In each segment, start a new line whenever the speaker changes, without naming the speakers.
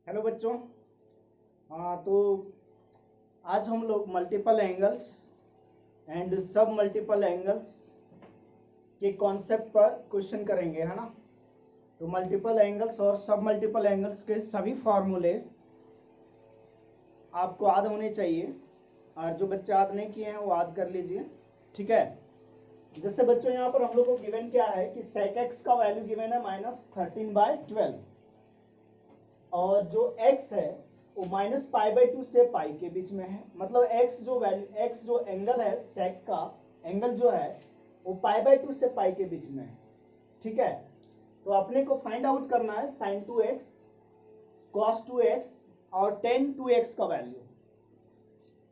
Hello बच्चों। तो आज हम लोग मल्टीपल एंगल्स एंड सब मल्टीपल एंगल्स के कॉन्सेप्ट पर क्वेश्चन करेंगे, है ना। तो मल्टीपल एंगल्स और सब मल्टीपल एंगल्स के सभी फार्मूले आपको याद होने चाहिए, और जो बच्चे याद नहीं किए हैं वो याद कर लीजिए, ठीक है। जैसे बच्चों यहाँ पर हम लोग को गिवन क्या है कि sec x का वैल्यू गिवन है -13/12, और जो x है वो -π/2 से पाई के बीच में है। मतलब x जो एंगल है, सेक का एंगल जो है वो π/2 से पाई के बीच में है, ठीक है। तो अपने को फाइंड आउट करना है sin 2x, cos 2x और tan 2x का वैल्यू।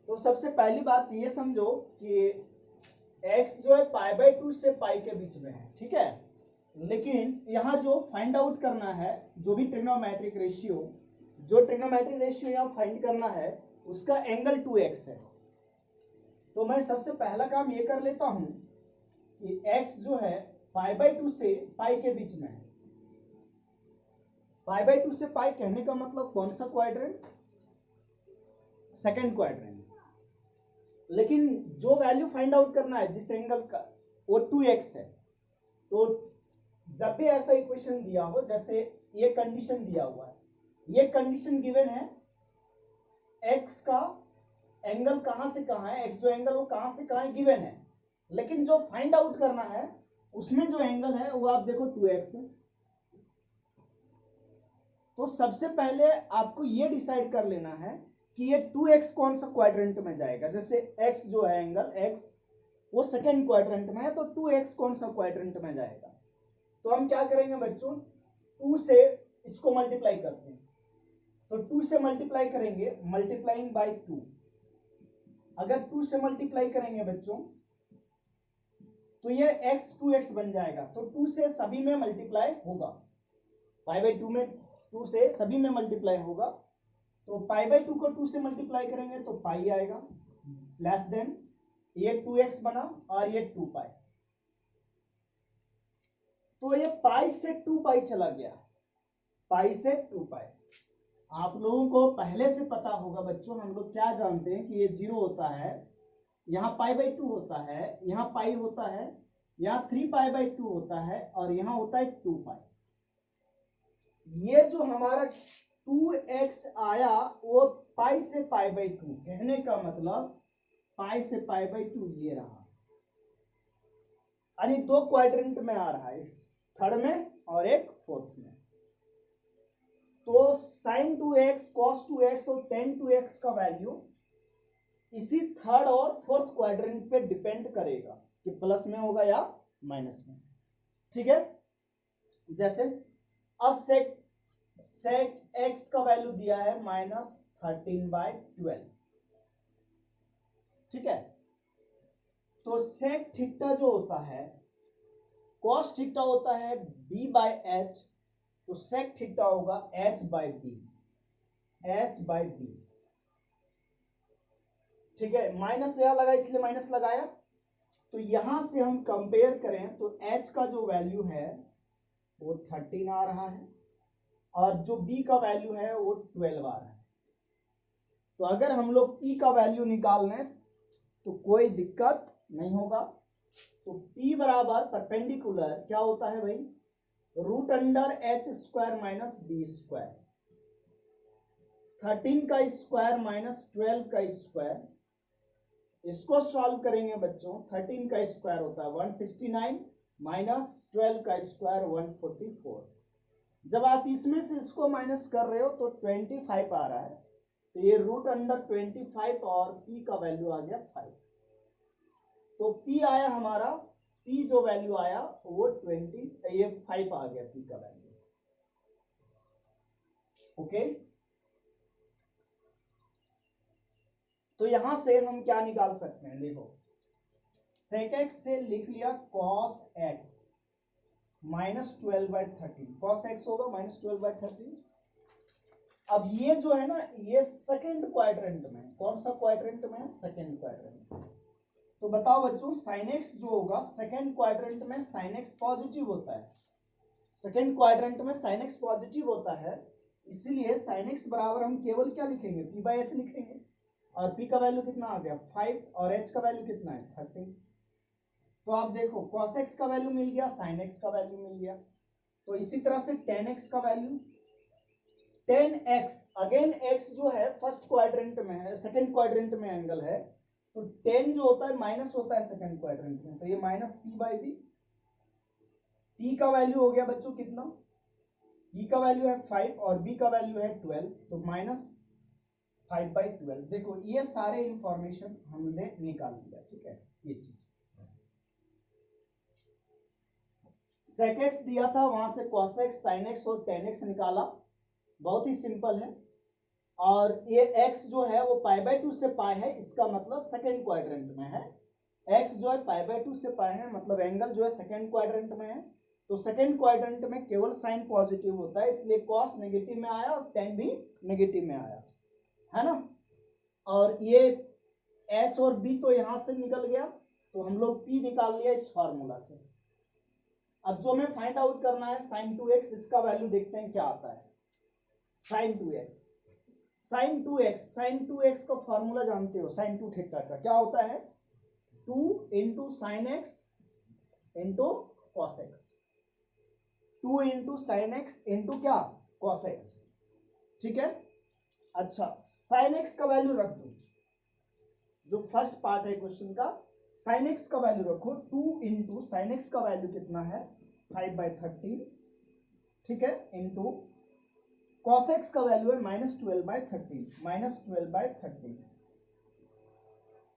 तो सबसे पहली बात ये समझो कि x जो है π/2 से पाई के बीच में है, ठीक है। लेकिन यहाँ जो फाइंड आउट करना है, जो ट्रिग्नोमेट्रिक रेशियो यहाँ फाइंड करना है, उसका एंगल 2x है। तो मैं सबसे पहला काम ये कर लेता हूं कि x जो है π/2 से पाई के बीच में है। π/2 से पाई कहने का मतलब कौन सा क्वाड्रेंट? Second quadrant. लेकिन जो वैल्यू फाइंड आउट करना है जिस एंगल का, वो 2x है। तो जब भी ऐसा इक्वेशन दिया हो, जैसे ये कंडीशन दिया हुआ है, ये कंडीशन गिवन है, x का एंगल कहां से कहां है, x जो एंगल वो कहां से कहां है गिवन है। लेकिन जो फाइंड आउट करना है उसमें जो एंगल है वो आप देखो 2x है। तो सबसे पहले आपको ये डिसाइड कर लेना है कि ये 2x कौन सा क्वाड्रेंट में जाएगा। जैसे x जो है एंगल x वो सेकेंड क्वाड्रेंट में है, तो 2x कौन सा क्वाड्रेंट में जाएगा। तो हम क्या करेंगे बच्चों, 2 से इसको मल्टीप्लाई करते हैं। तो 2 से मल्टीप्लाई करेंगे, मल्टीप्लाइंग बाय 2। अगर 2 से मल्टीप्लाई करेंगे बच्चों तो ये x 2x बन जाएगा। तो 2 से सभी में मल्टीप्लाई होगा, π/2 में 2 से सभी में मल्टीप्लाई होगा। तो π/2 को 2 से मल्टीप्लाई करेंगे तो पाई आएगा, लेस देन ये 2x बना और ये 2π। तो ये पाई से 2π चला गया, पाई से 2π। आप लोगों को पहले से पता होगा बच्चों, हम लोग क्या जानते हैं कि ये 0 होता है, यहाँ π/2 होता है, यहाँ पाई होता है, यहाँ 3π/2 होता है, और यहाँ होता है 2π। ये जो हमारा 2x आया वो पाई से π/2, कहने का मतलब पाई से π/2 ये रहा, यानी 2 क्वाड्रेंट में आ रहा है, एक थर्ड में और एक फोर्थ में। तो sin 2x, cos 2x और tan 2x का वैल्यू इसी थर्ड और फोर्थ क्वाड्रेंट पे डिपेंड करेगा कि प्लस में होगा या माइनस में, ठीक है। जैसे अब sec x का वैल्यू दिया है -13/12, ठीक है। तो sec थीटा जो होता है, cos थीटा होता है b/h, तो sec थीटा होगा h/b, ठीक है। माइनस यहां लगा इसलिए माइनस लगाया। तो यहां से हम कंपेयर करें तो h का जो वैल्यू है वो 13 आ रहा है, और जो b का वैल्यू है वो 12 आ रहा है। तो अगर हम लोग p का वैल्यू निकाल लें तो कोई दिक्कत नहीं होगा। तो p बराबर परपेंडिकुलर क्या होता है भाई, √h² माइनस b², 13 का स्क्वायर माइनस 12 का स्क्वायर। इसको सॉल्व करेंगे बच्चों, 13 का स्क्वायर होता है 169 माइनस 12 का स्क्वायर 144। जब आप इसमें से इसको माइनस कर रहे हो तो 25 आ रहा है, तो ये √25 और p का वैल्यू आ गया 5। तो p आया हमारा, p जो वैल्यू आया वो 5 आ गया p का वैल्यू, ओके। तो यहां से हम क्या निकाल सकते हैं, देखो sec x से लिख लिया cos x -12/13, cos x होगा -12/13। अब ये जो है ना, ये सेकंड क्वाड्रेंट में, कौन सा क्वाड्रेंट में? Second quadrant. तो बताओ बच्चों, sin x जो होगा सेकंड क्वाड्रेंट में, sin x पॉजिटिव होता है, सेकंड क्वाड्रेंट में sin x पॉजिटिव होता है। इसीलिए sin x बराबर हम केवल क्या लिखेंगे, p बाई एच लिखेंगे। और p का वैल्यू कितना आ गया 5 और h का वैल्यू कितना है 13। तो आप देखो cos x का वैल्यू मिल गया, sin x का वैल्यू मिल गया। तो इसी तरह से tan x का value, tan x again x जो है फर्स्ट क्वाड्रेंट में है, सेकंड क्वाड्रेंट में एंगल है, तो tan जो होता है माइनस होता है सेकंड क्वाड्रेंट में, तो ये minus p by B. p का वैल्यू हो गया बच्चों कितना, p का वैल्यू है 5 और b का वैल्यू है 12, तो माइनस 5 बाई 12। देखो ये सारे इंफॉर्मेशन हमने निकाल लिया, ठीक है। ये चीज sec x दिया था, वहां से cos x, sin x और tan x निकाला, बहुत ही सिंपल है। और ये x जो है वो पाई बाई 2 से पाई है, इसका मतलब सेकेंड क्वाड्रेंट में है। x जो है पाई बाई 2 से पाई है, मतलब एंगल जो है सेकेंड क्वाड्रेंट में है। तो सेकेंड क्वाड्रेंट में केवल साइन पॉजिटिव होता है, इसलिए cos नेगेटिव में आया और tan भी नेगेटिव में आया, है ना। और ये h और b तो यहां से निकल गया, तो हम लोग p निकाल लिया इस फॉर्मूला से। अब जो हमें फाइंड आउट करना है sin 2x, इसका वैल्यू देखते हैं क्या आता है। sin 2x, sin 2x, sin 2x का फॉर्मूला जानते हो, sin 2 थीटा का क्या होता है, 2 into sine x into cos x, 2 into sine x into क्या कॉस एक्स, ठीक है। अच्छा sin x का वैल्यू रख दो, जो फर्स्ट पार्ट है क्वेश्चन का, sin x का वैल्यू रखो, 2 इंटू साइन एक्स का वैल्यू कितना है 5 बाई 13, ठीक है, इंटू cos x का वैल्यू है माइनस 12 बाई 13, माइनस 12 बाई 13।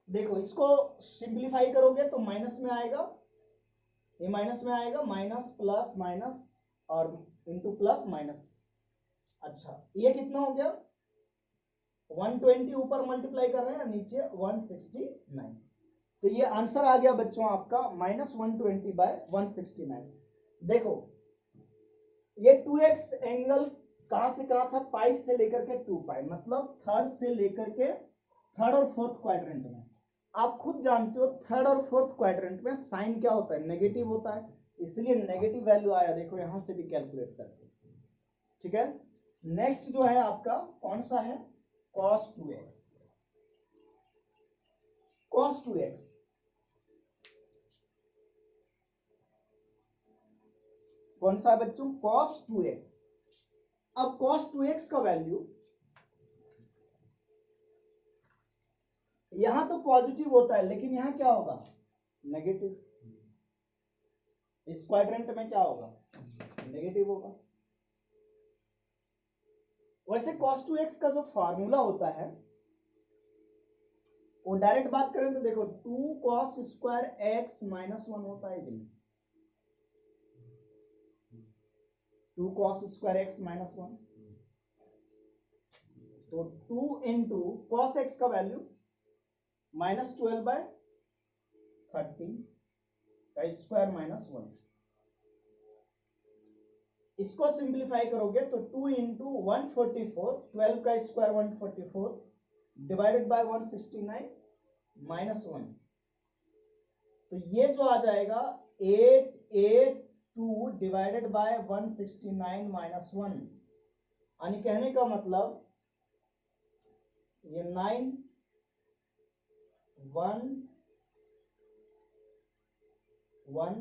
देखो इसको सिंप्लीफाई करोगे तो माइनस में आएगा, ये माइनस में आएगा, माइनस प्लस माइनस और इंटू प्लस माइनस। अच्छा ये कितना हो गया 120, ऊपर मल्टीप्लाई कर रहे हैं नीचे 169, तो ये आंसर आ गया बच्चों आपका माइनस 120 बाय 169। देखो ये 2x एंगल कहां से कहां था, पाई से लेकर के 2 पाई, मतलब थर्ड से लेकर के थर्ड और फोर्थ क्वाड्रेंट में। आप खुद जानते हो थर्ड और फोर्थ क्वाड्रेंट में साइन क्या होता है, नेगेटिव होता है, इसलिए नेगेटिव वैल्यू आया। देखो यहां से भी कैलकुलेट करके, ठीक है। नेक्स्ट जो है आपका कौन सा है, cos 2x, cos 2x, कौन सा है बच्चों, cos 2x। अब cos 2x का वैल्यू यहां तो पॉजिटिव होता है, लेकिन यहां क्या होगा नेगेटिव, इस क्वाड्रेंट में क्या होगा नेगेटिव होगा। वैसे cos 2x का जो फार्मूला होता है वो डायरेक्ट बात करें तो देखो 2 cos स्क्वायर x माइनस 1 होता है, 2 cos स्क्वायर x माइनस 1, तो 2 इंटू कॉस एक्स का वैल्यू माइनस 12 बाय 13 का स्क्वायर माइनस 1। इसको सिंप्लीफाई करोगे तो 2 इंटू 144, 12 का स्क्वायर 144 डिवाइडेड बाय 169 माइनस 1, तो ये जो आ जाएगा 882 डिवाइडेड बाय 169 माइनस 1, यानी कहने का मतलब ये 9 1 1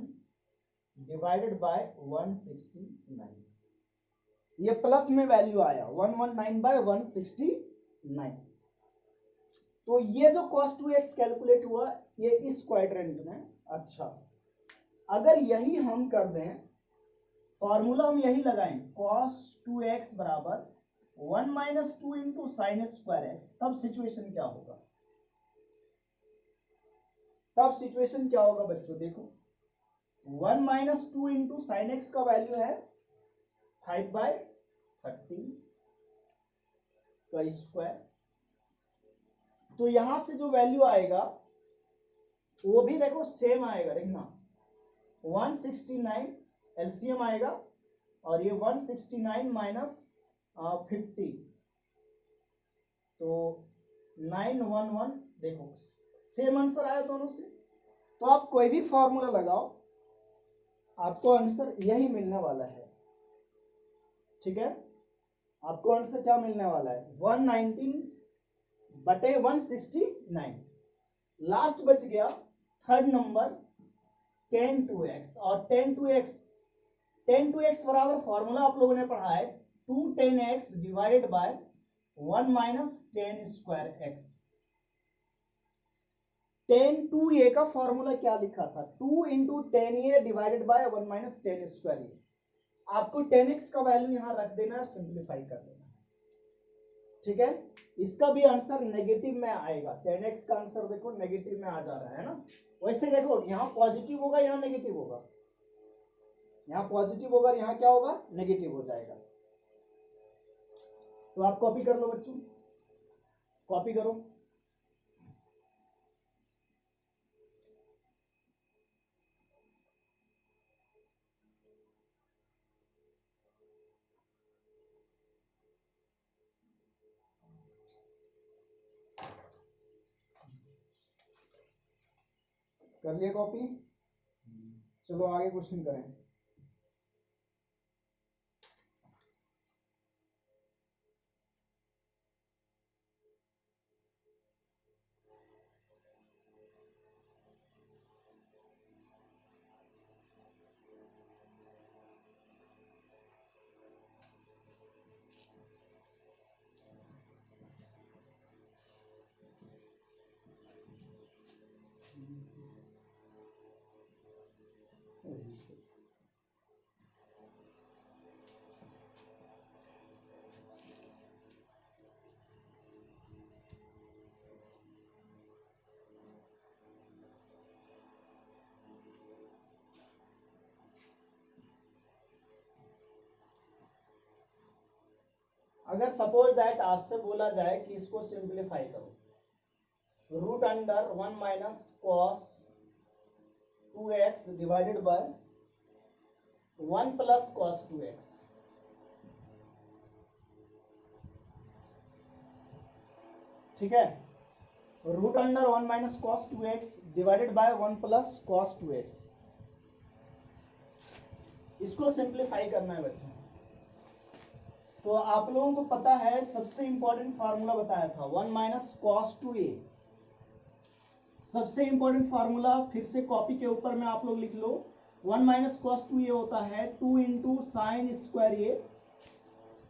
डिवाइडेड बाय 169, ये प्लस में वैल्यू आया 119 बाय 169। तो ये जो cos 2x कैलकुलेट हुआ ये इस क्वाड्रेंट में। अच्छा अगर यही हम कर दें, फॉर्मूला हम यही लगाएं, cos 2x बराबर 1 minus 2 into sine square x, तब सिचुएशन क्या होगा, तब सिचुएशन क्या होगा बच्चों, देखो 1 माइनस 2 इंटू साइन एक्स का वैल्यू है 5 बाय 13 का स्क्वायर, तो यहां से जो वैल्यू आएगा वो भी देखो सेम आएगा, देखना 169 एलसीएम आएगा, और ये 169 माइनस 50, तो 911, देखो सेम आंसर आया दोनों से। तो आप कोई भी फॉर्मूला लगाओ आपको आंसर यही मिलने वाला है, ठीक है। आपको आंसर क्या मिलने वाला है 119/169। लास्ट बच गया थर्ड नंबर 10 2x, और 10 2x बराबर फॉर्मूला आप लोगों ने पढ़ा है 2 10x divided by 1 minus 10 square x। 10 2a का फॉर्मूला क्या लिखा था 2 into 10a divided by 1 minus 10 square a. आपको 10x का वैल्यू यहां रख देना है, सिंप्लीफाई कर देना, ठीक है। इसका भी आंसर नेगेटिव में आएगा, 10x का आंसर देखो नेगेटिव में आ जा रहा है ना। वैसे देखो यहाँ पॉजिटिव होगा यहाँ नेगेटिव होगा, यहाँ पॉजिटिव होगा यहाँ क्या होगा नेगेटिव हो जाएगा। तो आप कॉपी कर लो बच्चों, कॉपी करो। कर लिया कॉपी, चलो आगे क्वेश्चन करें। अगर सपोज दैट आपसे बोला जाए कि इसको सिंप्लीफाई करो, root under 1 minus cos 2x divided by 1 plus cos 2x, ठीक है। Root under 1 minus cos 2x divided by 1 plus cos 2x, इसको सिंप्लीफाई करना है बच्चों। तो आप लोगों को पता है सबसे इंपॉर्टेंट फार्मूला बताया था 1 माइनस कॉस 2a। सबसे इंपॉर्टेंट फार्मूला फिर से कॉपी के ऊपर में आप लोग लिख लो, 1 माइनस कॉस 2a होता है 2 इंटू साइन स्क्वायर ए,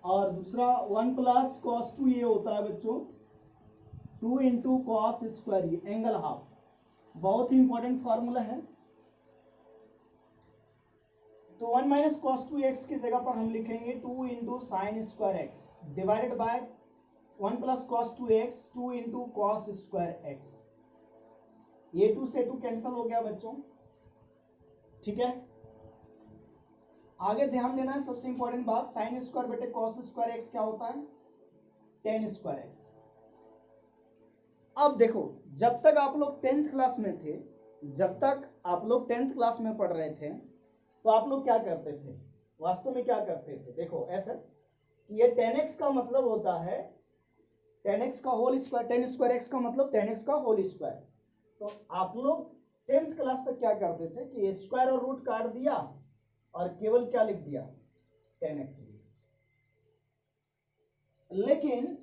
और दूसरा 1 प्लस कॉस 2a होता है बच्चों 2 into cos square A angle half. बहुत ही इंपॉर्टेंट फार्मूला है। तो 1 माइनस कॉस 2x की जगह पर हम लिखेंगे 2 into sine square x divided by 1 plus cos 2x 2 into cos square x. ये 2 से 2 कैंसिल हो गया बच्चों, ठीक है। आगे ध्यान देना है सबसे इंपॉर्टेंट बात, साइन स्क्वायर बटे कॉस स्क्वायर एक्स क्या होता है 10 स्क्वायर एक्स। अब देखो जब तक आप लोग 10th क्लास में थे, जब तक आप लोग 10th क्लास में पढ़ रहे थे, तो आप लोग क्या करते थे, वास्तव में क्या करते थे, देखो ऐसा कि ये 10x का मतलब होता है 10x का होल स्क्वायर, 10 स्क्वायर x का मतलब 10x का होल स्क्वायर। तो आप लोग 10th क्लास तक क्या करते थे कि स्क्वायर और रूट काट दिया और केवल क्या लिख दिया 10x। लेकिन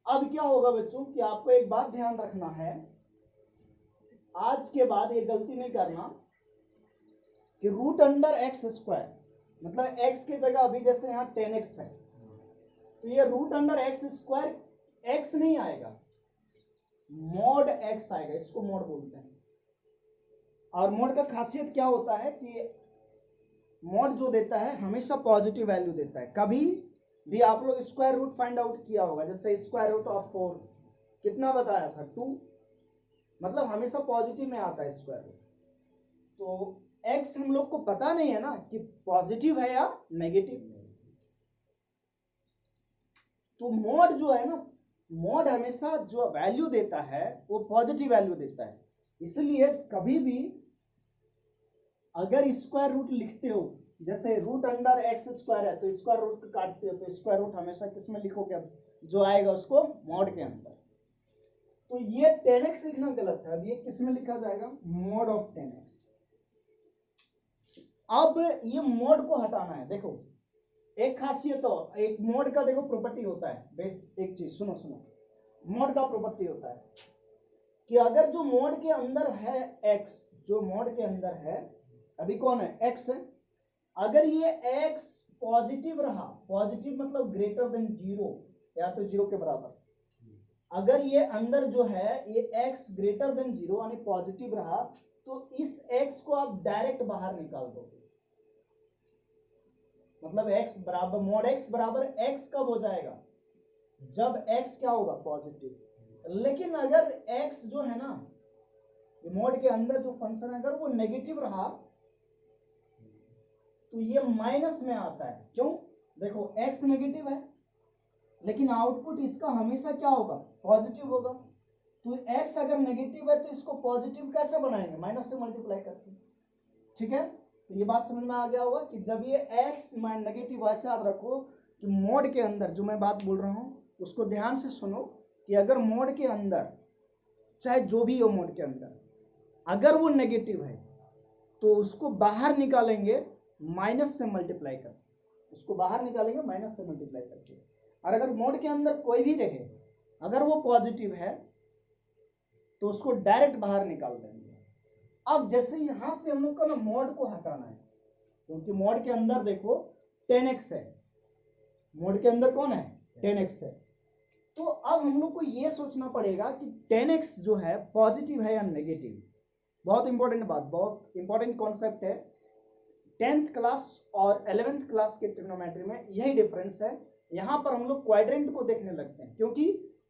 अब क्या होगा बच्चों कि आपको एक बात ध्यान रखना है, आज के बाद ये गलती नहीं करना कि रूट अंडर एक्स स्क्वायर, मतलब x की जगह अभी जैसे यहाँ 10x है, तो ये root under x square x नहीं आएगा, मॉड x आएगा, इसको मॉड बोलते हैं। और मॉड का खासियत क्या होता है कि मॉड जो देता है हमेशा पॉजिटिव वैल्यू देता है। कभी भी आप लोग स्क्वायर रूट फाइंड आउट किया होगा, जैसे स्क्वायर रूट ऑफ 4 कितना बताया था 2, मतलब हमेशा पॉजिटिव में आता है स्क्वायर रूट। तो x हम लोग को पता नहीं है ना कि पॉजिटिव है या नेगेटिव, तो मॉड जो है ना, मॉड हमेशा जो वैल्यू देता है वो पॉजिटिव वैल्यू देता है। इसलिए कभी भी अगर स्क्वायर रूट लिखते हो, जैसे रूट अंडर एक्स स्क्वायर है तो स्क्वायर रूट काटते हो, तो स्क्वायर रूट हमेशा किस में लिखोगे, जो आएगा उसको मॉड के अंदर। तो ये 10x लिखना गलत है, अब ये किस में लिखा जाएगा मॉड ऑफ 10x। अब ये मॉड को हटाना है, देखो एक खासियत और एक मोड का देखो प्रॉपर्टी होता है, बेस एक चीज सुनो सुनो, मोड का प्रॉपर्टी होता है कि अगर जो मोड के अंदर है x, जो मोड के अंदर है अभी कौन है x है, अगर ये x पॉजिटिव रहा, पॉजिटिव मतलब ग्रेटर देन जीरो या तो जीरो के बराबर, अगर ये अंदर जो है ये x ग्रेटर देन जीरो यानी पॉजिटिव रहा तो इस x को आप डायरेक्ट बाहर निकाल दोगे, मतलब x बराबर मोड x बराबर x कब हो जाएगा, जब x क्या होगा पॉजिटिव। लेकिन अगर x जो है ना मोड के अंदर जो फंक्शन है अगर वो नेगेटिव रहा तो ये माइनस में आता है, क्यों, देखो x नेगेटिव है लेकिन आउटपुट इसका हमेशा क्या होगा पॉजिटिव होगा, तो x अगर नेगेटिव है तो इसको पॉजिटिव कैसे बनाएंगे, माइनस से मल्टीप्लाई करके, ठीक है। तो ये बात समझ में आ गया होगा कि जब ये x नेगेटिव, ऐसे याद रखो कि मोड के अंदर जो मैं बात बोल रहा हूँ उसको ध्यान से सुनो कि अगर मोड के अंदर चाहे जो भी हो मोड के अंदर अगर वो नेगेटिव है तो उसको बाहर निकालेंगे माइनस से मल्टीप्लाई करके, उसको बाहर निकालेंगे माइनस से मल्टीप्लाई करके, और अगर मोड के अंदर कोई भी रहे अगर वो पॉजिटिव है तो उसको डायरेक्ट बाहर निकाल देंगे। अब जैसे यहां से हम लोग को ना मोड को हटाना है क्योंकि मोड के अंदर देखो 10x है, मोड के अंदर कौन है 10x है, तो अब हम लोग को ये सोचना पड़ेगा कि 10x जो है पॉजिटिव है या नेगेटिव। बहुत इंपॉर्टेंट बात, बहुत इंपॉर्टेंट कॉन्सेप्ट है, 10th क्लास और 11th क्लास के ट्रिग्नोमेट्री में यही डिफरेंस है। यहाँ पर हम लोग क्वाड्रेंट को देखने लगते हैं क्योंकि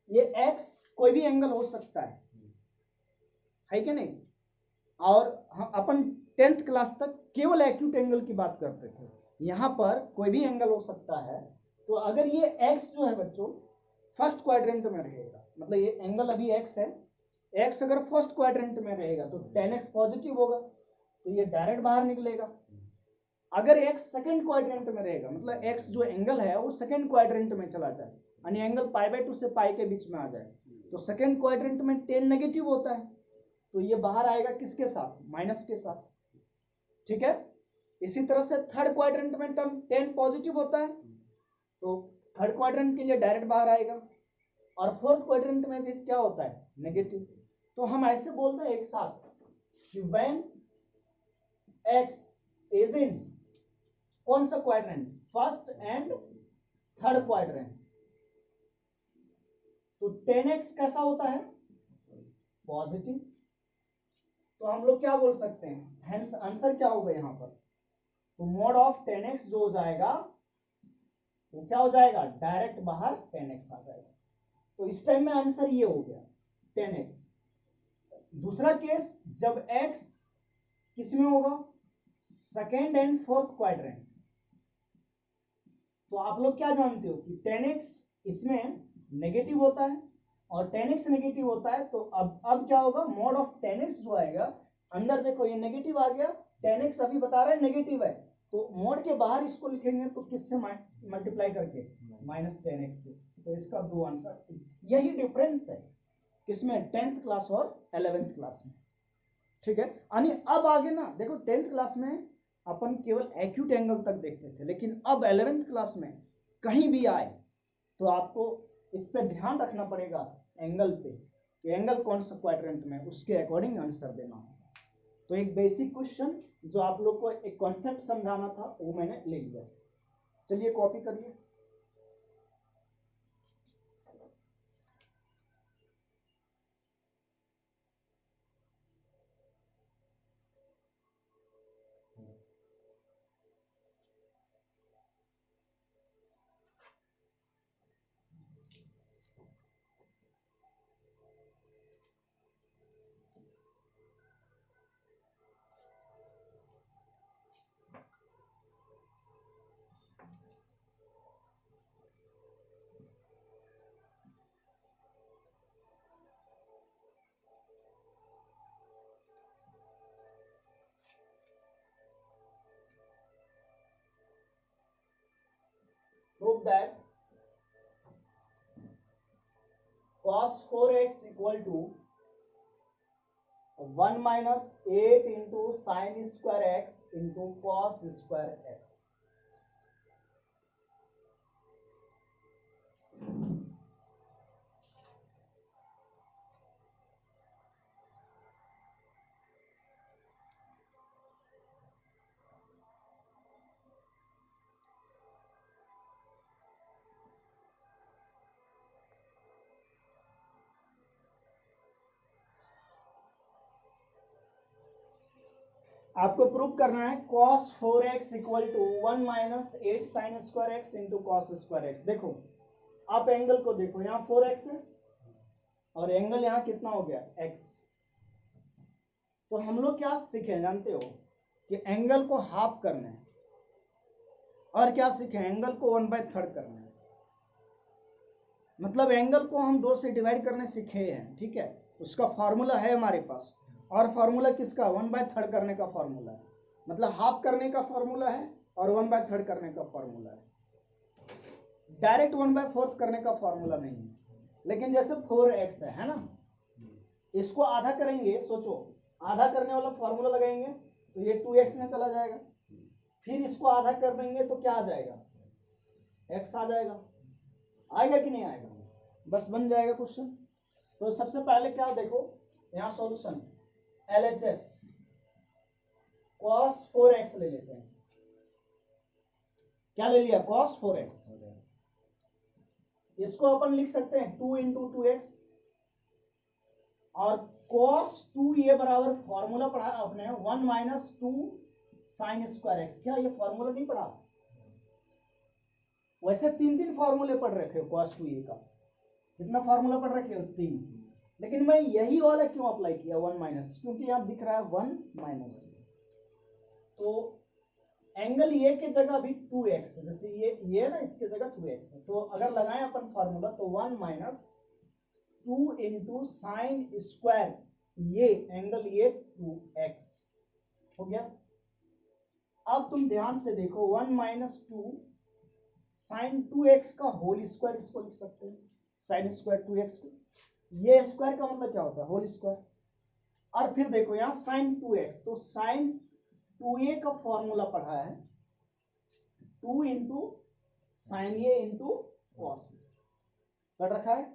ये x कोई भी एंगल हो सकता है कि नहीं, और अपन 10th क्लास तक केवल एक्यूट एंगल की बात करते थे, यहाँ पर कोई भी एंगल हो सकता है। तो अगर ये x जो है बच्चों फर्स्ट क्वाड्रेंट में रहेगा, मतलब ये एंगल अभी x है, x अगर फर्स्ट क्वाड्रेंट में रहेगा तो 10x पॉजिटिव होगा तो ये डायरेक्ट बाहर निकलेगा। अगर x सेकंड क्वाड्रेंट में रहेगा मतलब x जो एंगल है वो सेकंड क्वाड्रेंट में चला जाए यानी एंगल π/2 से पाई के बीच में आ जाए तो सेकंड क्वाड्रेंट में 10 नेगेटिव होता है तो ये बाहर आएगा किसके साथ, माइनस के साथ, ठीक है। इसी तरह से थर्ड क्वाड्रेंट में 10 पॉजिटिव होता है तो थर्ड क्वाड्रेंट के लिए डायरेक्ट बाहर आएगा, और फोर्थ क्वाड्रेंट में भी क्या होता है नेगेटिव। तो हम ऐसे बोलते हैं एक साथ कि व्हेन x इज इन कौन सा quadrant, first and third quadrant, तो 10x कैसा होता है पॉजिटिव, तो हम लोग क्या बोल सकते हैं, हेंस आंसर क्या होगा यहाँ पर, तो मोड ऑफ 10x जो हो जाएगा वो क्या हो जाएगा डायरेक्ट बाहर 10x आ जाएगा, तो इस टाइम में आंसर ये हो गया 10x। दूसरा केस जब x किसमें होगा, सेकेंड एंड फोर्थ क्वाड्रेंट, तो आप लोग क्या जानते हो कि 10x इसमें नेगेटिव होता है और 10x नेगेटिव होता है, तो अब क्या होगा मोड ऑफ 10x जो आएगा अंदर देखो ये नेगेटिव आ गया, 10x अभी बता रहा है नेगेटिव है तो मोड के बाहर इसको लिखेंगे तो किससे मल्टीप्लाई करके -10x से, तो इसका दो आंसर, यही डिफरेंस है किसमें 10th क्लास और 11th क्लास में, ठीक है। यानी अब आगे ना देखो 10th क्लास में अपन केवल एक्यूट एंगल तक देखते थे लेकिन अब 11th क्लास में कहीं भी आए तो आपको इस पे ध्यान रखना पड़ेगा एंगल पे कि एंगल कौन सा क्वाड्रेंट में उसके अकॉर्डिंग आंसर देना होगा। तो एक बेसिक क्वेश्चन जो आप लोग को एक कॉन्सेप्ट समझाना था वो मैंने ले लिया, चलिए कॉपी करिए। Prove that cos 4x equal to 1 minus 8 into sin square x into cos square x। आपको प्रूव करना है cos 4x equal to 1 minus 8 sine square x into cos square x. देखो आप एंगल को देखो, यहाँ 4x है और एंगल यहाँ कितना हो गया x। तो हम लोग क्या सीखे जानते हो कि एंगल को हाफ करना है, और क्या सीखे एंगल को 1/3 करना है। मतलब एंगल को हम 2 से डिवाइड करने सीखे हैं, ठीक है। उसका फॉर्मूला है हमारे पास, और फॉर्मूला किसका 1/3 करने का फॉर्मूला है, मतलब हाफ करने का फॉर्मूला है और 1/3 करने का फॉर्मूला है। डायरेक्ट 1/4 करने का फॉर्मूला नहीं है। लेकिन जैसे 4x है ना, इसको आधा करेंगे, सोचो आधा करने वाला फॉर्मूला लगाएंगे तो ये 2x में चला जाएगा, फिर इसको आधा कर देंगे तो क्या आ जाएगा, x आ जाएगा। आएगा कि नहीं आएगा, बस बन जाएगा क्वेश्चन। तो सबसे पहले क्या देखो यहाँ सॉल्यूशन, LHS cos 4x ले लेते हैं। क्या ले लिया, cos 4x। इसको अपन लिख सकते हैं 2 इंटू 2x, और cos 2 ये बराबर फॉर्मूला पढ़ा आपने 1 माइनस 2 साइन स्क्वायर एक्स। क्या ये फॉर्मूला नहीं पढ़ा, वैसे 3 फॉर्मूले पढ़ रखे हो cos 2 का। कितना फॉर्मूला पढ़ रखे हो, 3। लेकिन मैं यही वाला क्यों अप्लाई किया 1 माइनस, क्योंकि यहाँ दिख रहा है 1 माइनस, तो एंगल ये के जगह भी 2x, जैसे ये ना इसके जगह 2x है। तो अगर लगाएं अपन फॉर्मूला तो 1 माइनस 2 इंटू साइन स्क्वायर ये एंगल ये 2x हो गया। अब तुम ध्यान से देखो 1 माइनस 2 साइन 2x का होल स्क्वायर, इसको लिख सकते हैं साइन स्क्वायर 2x को। ये स्क्वायर का मतलब क्या होता है, होल स्क्वायर। और फिर देखो यहाँ साइन 2x, तो साइन 2a का फॉर्मूला पढ़ा है 2 इंटू साइन ए इंटू कॉस, पढ़ रखा है।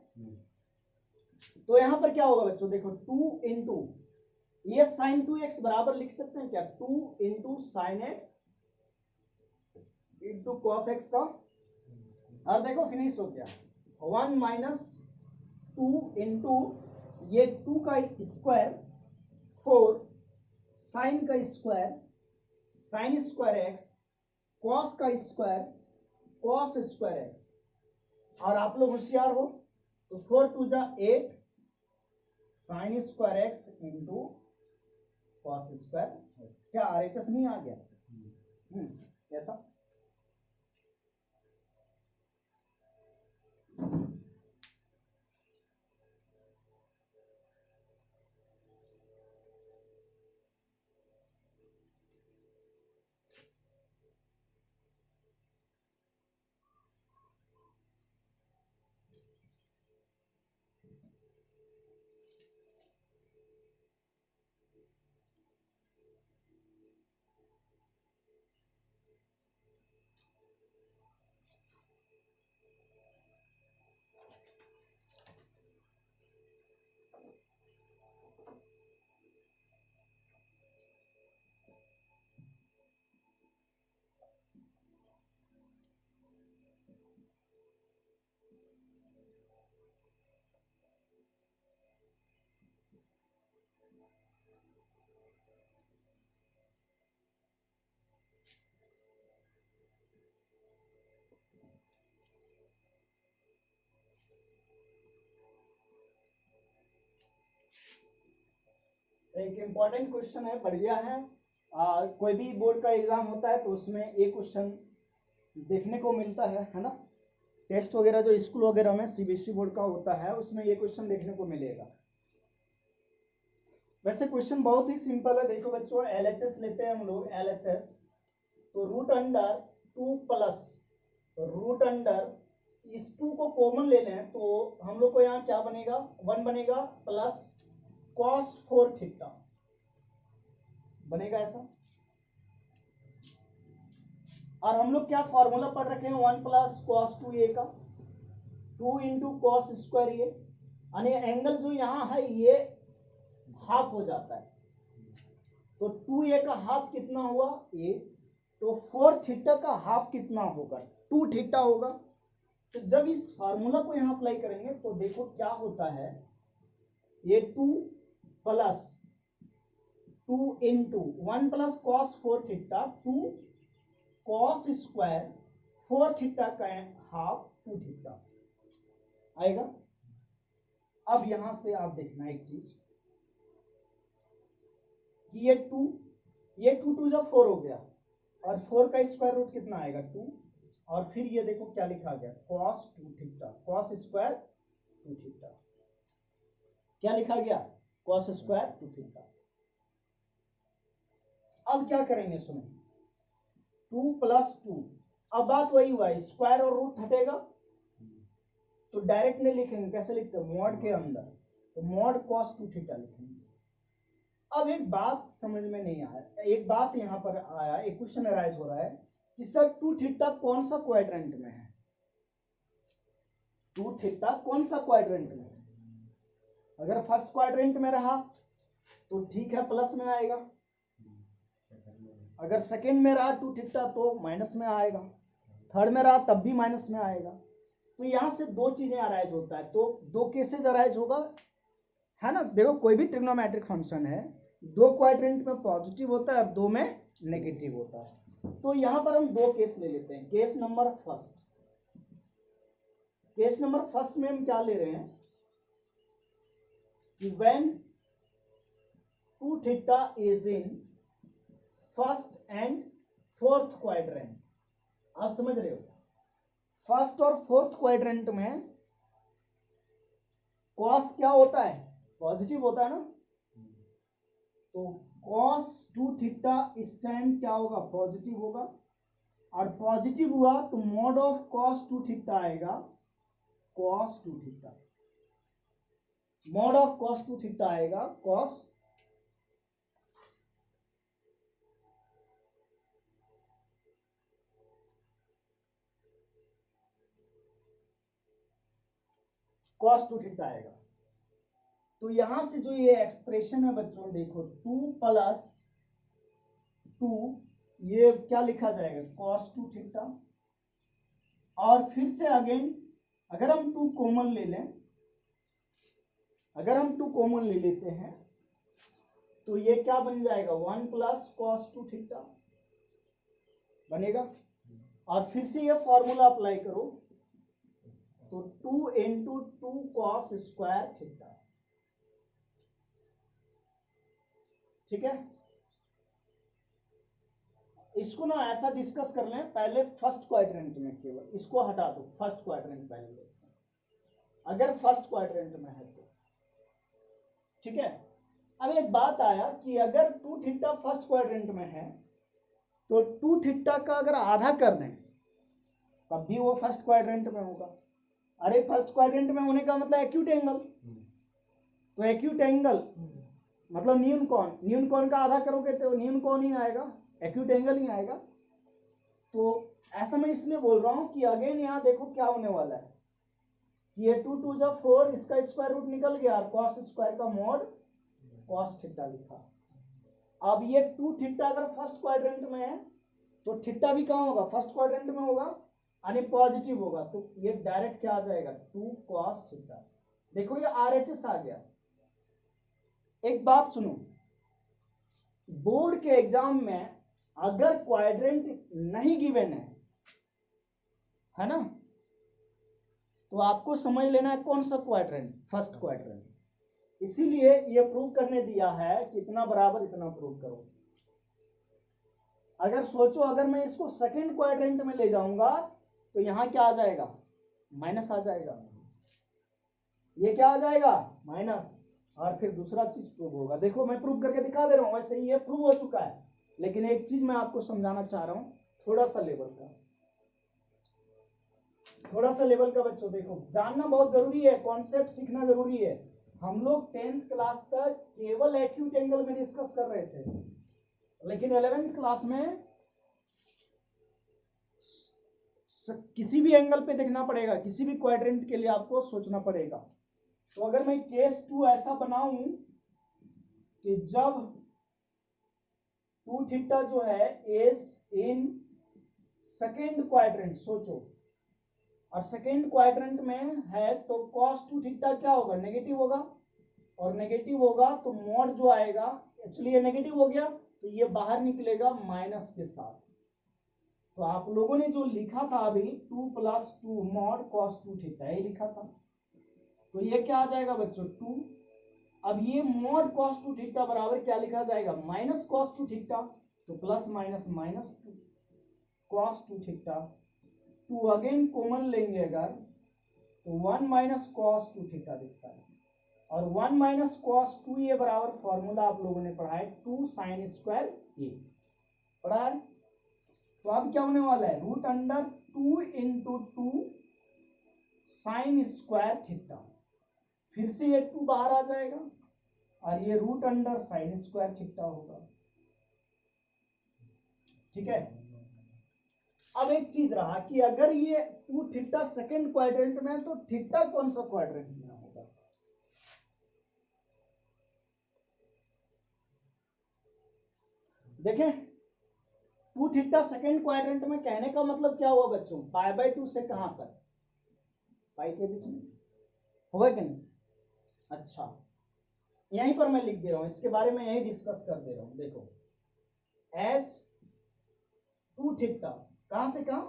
तो यहां पर क्या होगा बच्चों, देखो 2 इंटू ये साइन 2x बराबर लिख सकते हैं क्या, 2 into sine x into cos x का, और देखो फिनिश हो गया 1 माइनस 2 इंटू ये 2 का स्क्वायर 4 साइन का square sine square x cos का स्क्वायर कॉस स्क्वायर एक्स। और आप लोग होशियार हो तो 4 2 जा 8 sine square x into cos square x. क्या RHS नहीं आ गया, ऐसा। एक इम्पॉर्टेंट क्वेश्चन है, बढ़िया है। कोई भी बोर्ड का एग्जाम होता है तो उसमें एक क्वेश्चन देखने को मिलता है ना। टेस्ट वगैरह जो स्कूल वगैरह में CBSE बोर्ड का होता है उसमें ये क्वेश्चन देखने को मिलेगा। वैसे क्वेश्चन बहुत ही सिंपल है। देखो बच्चों LHS लेते हैं हम लोग, LHS तो root under 2 plus root under इस 2 को कॉमन ले लें तो हम लोग को यहाँ क्या बनेगा, 1 बनेगा प्लस cos 4 थीटा बनेगा ऐसा। और हम लोग क्या फॉर्मूला पढ़ रखे हैं 1 प्लस cos 2a का 2 इंटू कॉस स्क्वायर ये, यानी एंगल जो यहाँ है ये हाफ हो जाता है। तो 2a का हाफ कितना हुआ a, तो 4 थीटा का हाफ कितना होगा 2 थीटा होगा। तो जब इस फार्मूला को यहाँ अप्लाई करेंगे तो देखो क्या होता है, ये 2 plus 2 into 1 plus cos 4 theta 2 cos square 4 theta का हाफ 2 थीटा आएगा। अब यहां से आप देखना एक चीज कि ये 2 जब 4 हो गया और 4 का स्क्वायर रूट कितना आएगा 2, और फिर ये देखो क्या लिखा गया cos 2 theta cos square 2 theta, क्या लिखा गया cos स्क्वायर 2 थीटा। अब क्या करेंगे सुनो 2 प्लस 2, अब बात वही हुआ स्क्वायर और रूट हटेगा तो डायरेक्ट नहीं लिखेंगे, कैसे लिखते हैं मॉड के अंदर, तो मॉड cos 2 थीटा लिखेंगे। अब एक बात समझ में नहीं आया, एक बात यहाँ पर आया, एक क्वेश्चन अराइज हो रहा है कि सर 2 थीटा कौन सा क्वाड्रेंट में है, 2 थीटा कौन सा क्वाड्रेंट में है। अगर फर्स्ट क्वाड्रेंट में रहा तो ठीक है प्लस में आएगा, अगर सेकंड में रहा 2 थीटा तो माइनस में आएगा, थर्ड में रहा तब भी माइनस में आएगा। तो यहां से दो चीजें अराइज होता है, तो दो केसेस अराइज होगा है ना। देखो कोई भी ट्रिग्नोमेट्रिक फंक्शन है 2 क्वाड्रेंट में पॉजिटिव होता है और 2 में नेगेटिव होता है। तो यहां पर हम 2 केस ले लेते हैं। केस नंबर फर्स्ट में हम क्या ले रहे हैं कि when 2 theta is in first and fourth quadrant, आप समझ रहे हो फर्स्ट और फोर्थ क्वाड्रेंट में कॉस क्या होता है पॉजिटिव होता है ना, तो cos 2 थीटा इस टाइम क्या होगा पॉजिटिव होगा, और पॉजिटिव हुआ तो मॉड ऑफ cos 2 थीटा आएगा cos 2 theta, mod of cos 2 theta आएगा cos cos 2 थीटा आएगा। तो यहां से जो ये एक्सप्रेशन है बच्चों देखो 2 प्लस 2 ये क्या लिखा जाएगा cos 2 थीटा, और फिर से अगेन अगर हम 2 कॉमन ले लें, अगर हम 2 कॉमन ले लेते हैं तो ये क्या बन जाएगा 1 प्लस cos 2 थीटा बनेगा, और फिर से ये फॉर्मूला अप्लाई करो तो 2 इंटू 2 cos स्क्वायर थीटा, ठीक है। इसको ना ऐसा डिस्कस कर लें पहले फर्स्ट क्वाड्रेंट में, केवल इसको हटा दो, फर्स्ट क्वाड्रेंट पहले देखते हैं अगर फर्स्ट क्वाड्रेंट में है तो, ठीक है। अब एक बात आया कि अगर 2 थीटा फर्स्ट क्वाड्रेंट में है तो 2 थीटा का अगर आधा कर दें तब भी वो फर्स्ट क्वाड्रेंट में होगा। अरे फर्स्ट क्वाड्रेंट में होने का मतलब एक्यूट एंगल, तो एक्यूट एंगल मतलब न्यून कॉन का आधा करोगे तो न्यून कॉन ही आएगा, एक्यूट एंगल ही आएगा। तो ऐसा मैं इसलिए बोल रहा हूं कि अगेन यहाँ देखो क्या होने वाला है कि ये 2 2 जा 4 इसका स्क्वायर रूट निकल गया और cos स्क्वायर का मॉड cos थीटा लिखा। अब ये 2 थीटा अगर फर्स्ट क्वाड्रेंट में है तो थीटा भी कहाँ होगा फर्स्ट क्वाड्रेंट में होगा यानी पॉजिटिव होगा, तो ये डायरेक्ट क्या आ जाएगा 2 cos थीटा। देखो ये RHS आ गया। एक बात सुनो, बोर्ड के एग्जाम में अगर क्वाड्रेंट नहीं गिवन है ना, तो आपको समझ लेना है कौन सा क्वाड्रेंट फर्स्ट क्वाड्रेंट, इसीलिए ये प्रूव करने दिया है कि इतना बराबर इतना प्रूव करो। अगर सोचो अगर मैं इसको सेकंड क्वाड्रेंट में ले जाऊंगा तो यहां क्या आ जाएगा माइनस आ जाएगा, ये क्या आ जाएगा माइनस, और फिर दूसरा चीज प्रूव होगा। देखो मैं प्रूव करके दिखा दे रहा हूं, वैसे ये प्रूव हो चुका है, लेकिन एक चीज मैं आपको समझाना चाह रहा हूं थोड़ा सा लेवल का बच्चों देखो जानना बहुत जरूरी है, कॉन्सेप्ट सीखना जरूरी है। हम लोग 10th क्लास तक केवल एक्यूट एंगल में डिस्कस कर रहे थे, लेकिन 11th क्लास में किसी भी एंगल पे देखना पड़ेगा, किसी भी क्वाड्रेंट के लिए आपको सोचना पड़ेगा। तो अगर मैं केस 2 ऐसा बनाऊं कि जब 2 थीटा जो है इज इन सेकेंड क्वाड्रेंट, सोचो और सेकेंड क्वाड्रेंट में है तो cos 2 थीटा क्या होगा नेगेटिव होगा, और नेगेटिव होगा तो मोड जो आएगा एक्चुअली ये नेगेटिव हो गया तो ये बाहर निकलेगा माइनस के साथ। तो आप लोगों ने जो लिखा था अभी 2 + 2 mod cos 2 थीटा ये लिखा था, तो ये क्या आ जाएगा बच्चों 2। अब ये mod cos 2 थीटा बराबर क्या लिखा जाएगा माइनस cos 2 थीटा, तो plus minus minus 2 cos 2 theta. 2 again common लेंगे अगर तो 1 माइनस cos 2 थीटा दिखता है, और 1 माइनस cos 2 ये बराबर फॉर्मूला आप लोगों ने पढ़ा है 2 sin स्क्वायर ए पढ़ा है। तो अब क्या होने वाला है √2 × 2 sin स्क्वायर थीटा, फिर से ये 2 बाहर आ जाएगा और ये √sin स्क्वायर थीटा होगा। ठीक है। अब एक चीज रहा कि अगर ये 2 थीटा सेकेंड क्वाड्रेंट में है तो थीटा कौन सा क्वाड्रेंट में होगा। देखें 2 थीटा सेकेंड क्वाड्रेंट में कहने का मतलब क्या हुआ बच्चों, π/2 से कहां तक, पाई के बीच में होगा कि नहीं। अच्छा यहीं पर मैं लिख दे रहा हूं, इसके बारे में यही डिस्कस कर दे रहा हूं। देखो एच 2 थीटा कहां से कहां,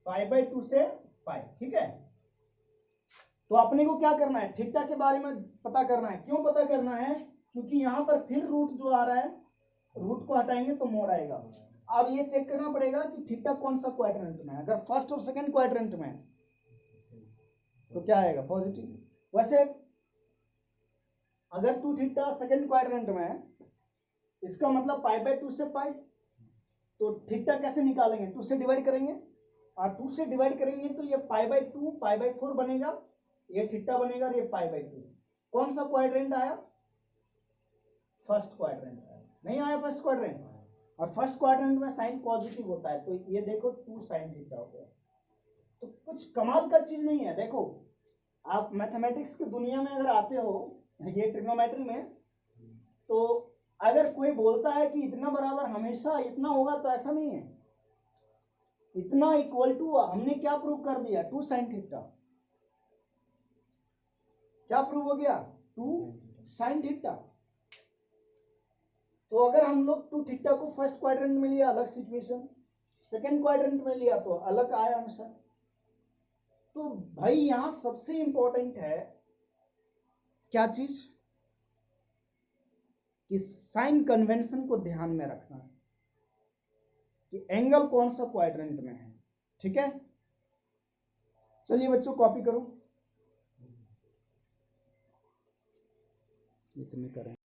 π/2 से पाई। ठीक है। तो अपने को क्या करना है थीटा के बारे में पता करना है। क्यों पता करना है, क्योंकि यहां पर फिर रूट जो आ रहा है, रूट को हटाएंगे तो मोड आएगा। अब ये चेक करना पड़ेगा कि थीटा कौन सा क्वाड्रेंट में है। अगर फर्स्ट और सेकंड क्वाड्रेंट में है तो क्या आएगा पॉजिटिव। वैसे अगर 2 थीटा सेकंड क्वाड्रेंट में है इसका मतलब π/2 से पाई, तो थीटा कैसे निकालेंगे 2 से डिवाइड करेंगे, और 2 से डिवाइड करेंगे तो ये π/2 π/4 बनेगा, ये थीटा बनेगा और ये π/2। कौन सा क्वाड्रेंट आया, फर्स्ट क्वाड्रेंट आया, नहीं आया फर्स्ट क्वाड्रेंट। और फर्स्ट क्वाड्रेंट में साइन पॉजिटिव होता है, तो ये देखो 2 sin थीटा हो गया। तो कुछ कमाल का चीज नहीं है। देखो आप मैथमेटिक्स की दुनिया में अगर आते हो, ये ट्रिग्नोमेट्री में, तो अगर कोई बोलता है कि इतना बराबर हमेशा इतना होगा तो ऐसा नहीं है। इतना इक्वल टू हमने क्या प्रूव कर दिया 2 sin थीटा, क्या प्रूव हो गया 2 sin थीटा। तो अगर हम लोग 2 थीटा को फर्स्ट क्वाड्रेंट में लिया अलग सिचुएशन, सेकंड क्वाड्रेंट में लिया तो अलग आया आंसर। तो भाई यहां सबसे इंपॉर्टेंट है क्या चीज, कि साइन कन्वेंशन को ध्यान में रखना है कि एंगल कौन सा क्वाड्रेंट में है। ठीक है। चलिए बच्चों कॉपी करो, इतने करें।